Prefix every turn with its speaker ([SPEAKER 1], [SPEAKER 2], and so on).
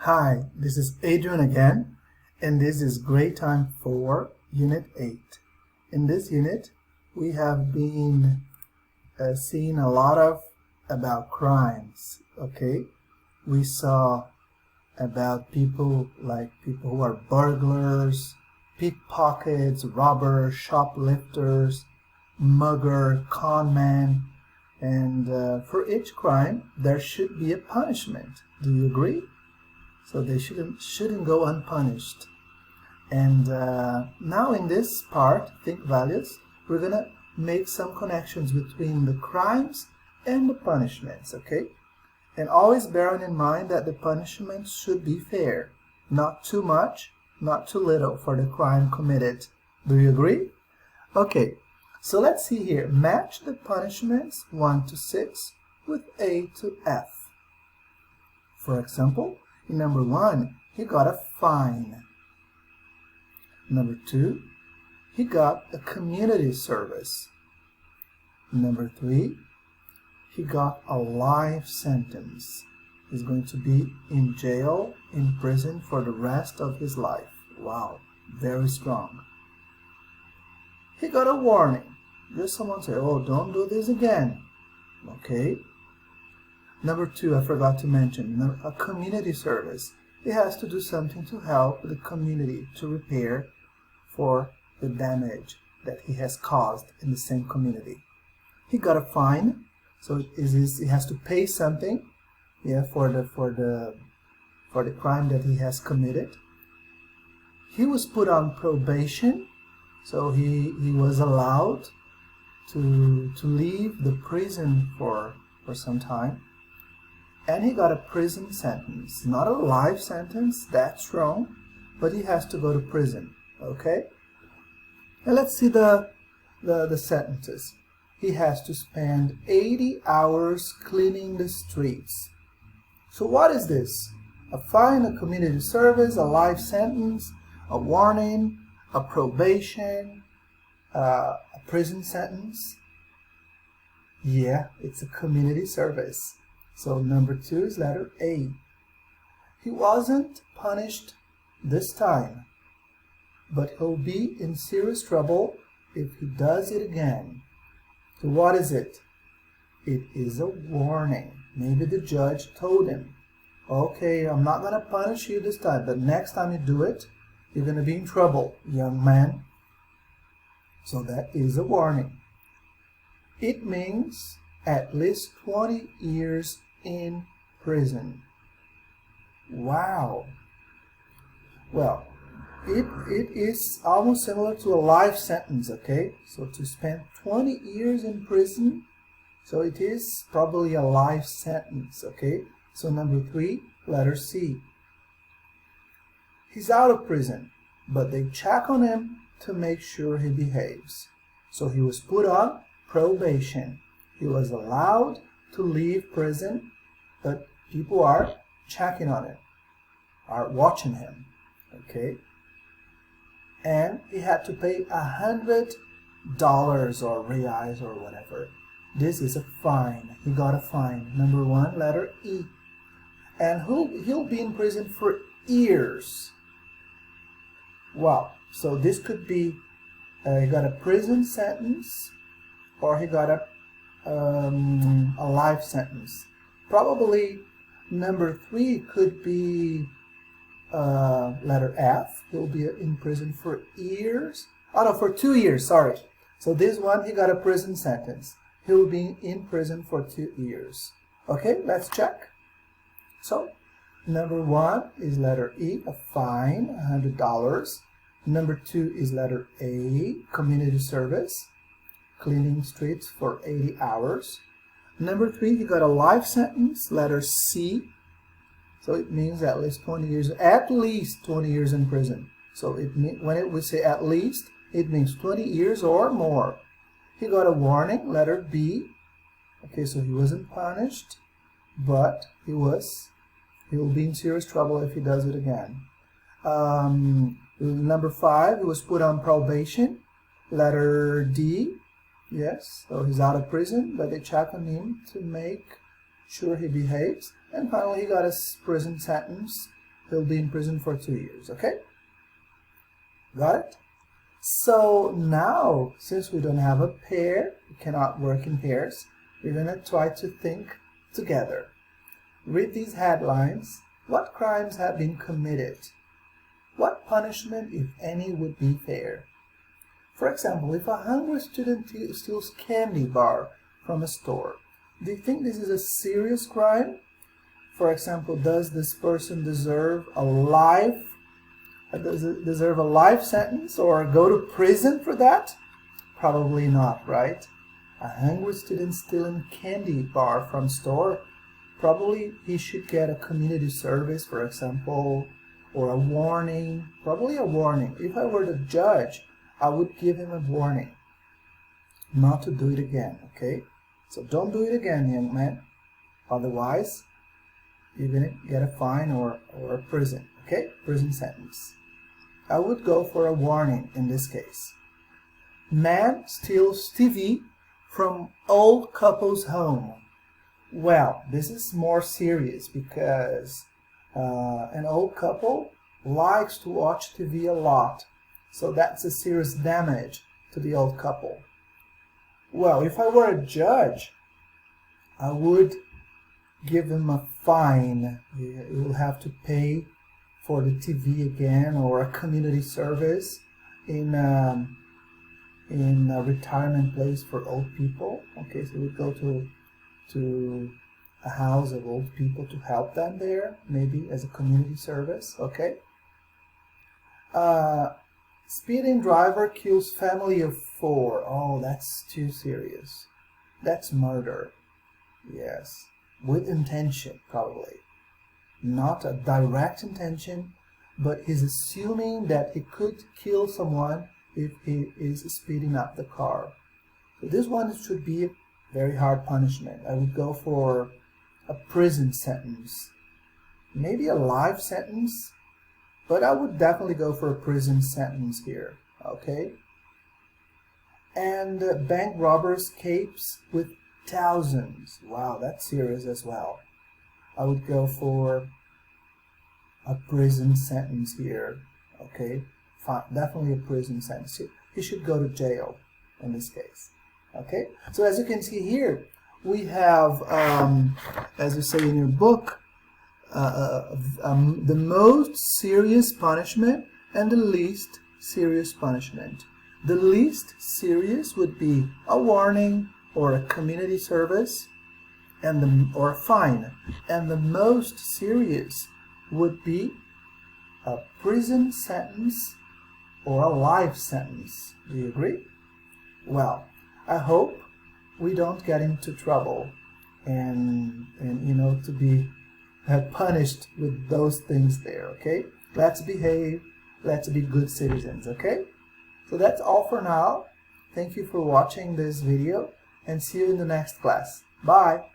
[SPEAKER 1] Hi, this is Adrian again, and this is grade time 4, Unit 8. In this unit, we have been seeing a lot about crimes, okay? We saw about people who are burglars, pickpockets, robbers, shoplifters, mugger, con man, and for each crime, there should be a punishment. Do you agree? So they shouldn't go unpunished. And now in this part, think values, we're gonna make some connections between the crimes and the punishments, okay? And always bearing in mind that the punishments should be fair, not too much, not too little for the crime committed. Do you agree? Okay, so let's see here. Match the punishments 1 to 6 with A to F. For example, in number 1, he got a fine. Number 2, he got a community service. Number 3, he got a life sentence. He's going to be in jail, in prison for the rest of his life. Wow, very strong. He got a warning. Just someone say, oh, don't do this again. Okay. Number 2, I forgot to mention, a community service. He has to do something to help the community to repair for the damage that he has caused in the same community. He got a fine, so he has to pay something, yeah, for the crime that he has committed. He was put on probation, so he was allowed to leave the prison for some time. And he got a prison sentence. Not a life sentence, that's wrong, but he has to go to prison, okay? And let's see the sentences. He has to spend 80 hours cleaning the streets. So what is this? A fine, a community service, a life sentence, a warning, a probation, a prison sentence? Yeah, it's a community service. So number 2 is letter A. He wasn't punished this time, but he'll be in serious trouble if he does it again. So what is it? It is a warning. Maybe the judge told him, okay, I'm not going to punish you this time, but next time you do it, you're going to be in trouble, young man. So that is a warning. It means at least 20 years in prison. Wow. Well, it is almost similar to a life sentence, okay? So to spend 20 years in prison, so it is probably a life sentence, okay? So number 3, letter C. He's out of prison, but they check on him to make sure he behaves. So he was put on probation. He was allowed to leave prison, but people are checking on him, are watching him, okay? And he had to pay $100 or reais or whatever. This is a fine. He got a fine. Number 1, letter E. And he'll be in prison for years. Wow. So this could be, he got a prison sentence, or he got a life sentence. Probably number 3 could be letter F. He'll be in prison for years. Oh no, for 2 years, sorry. So this one, he got a prison sentence. He'll be in prison for 2 years. Okay, let's check. So number 1 is letter E, a fine, $100. Number 2 is letter A, community service, cleaning streets for 80 hours. Number 3, he got a life sentence, letter C. So it means at least 20 years in prison. So when we say at least, it means 20 years or more. He got a warning, letter B. Okay, so he wasn't punished, but he'll be in serious trouble if he does it again. Number 5, he was put on probation, letter D. Yes, so he's out of prison, but they check on him to make sure he behaves. And finally, he got a prison sentence, he'll be in prison for 2 years. Okay? Got it? So now, since we don't have a pair, we cannot work in pairs, we're going to try to think together. Read these headlines. What crimes have been committed? What punishment, if any, would be fair? For example, if a hungry student steals candy bar from a store, do you think this is a serious crime? For example, does this person deserve a life sentence or go to prison for that? Probably not, right? A hungry student stealing candy bar from store, probably he should get a community service, for example, or a warning. Probably a warning. If I were the judge, I would give him a warning not to do it again, okay? So don't do it again, young man. Otherwise, you're going to get a fine or a prison, okay? Prison sentence. I would go for a warning in this case. Man steals TV from old couple's home. Well, this is more serious because an old couple likes to watch TV a lot. So that's a serious damage to the old couple. Well, if I were a judge, I would give him a fine. You will have to pay for the TV again, or a community service in a retirement place for old people. Okay, so we go to a house of old people to help them there, maybe as a community service. Okay. Speeding driver kills family of 4. Oh, that's too serious. That's murder. Yes, with intention, probably. Not a direct intention, but he's assuming that he could kill someone if he is speeding up the car. So this one should be a very hard punishment. I would go for a prison sentence. Maybe a life sentence, but I would definitely go for a prison sentence here. Okay? And bank robbers capes with thousands. Wow, that's serious as well. I would go for a prison sentence here. Okay, fine. Definitely a prison sentence. He should go to jail in this case. Okay, so as you can see here, we have, as you say in your book, the most serious punishment and the least serious punishment. The least serious would be a warning or a community service, or a fine, and the most serious would be a prison sentence or a life sentence. Do you agree? Well, I hope we don't get into trouble and you know, to be punished with those things there. Okay, let's behave, let's be good citizens. Okay, so that's all for now. Thank you for watching this video, and see you in the next class. Bye.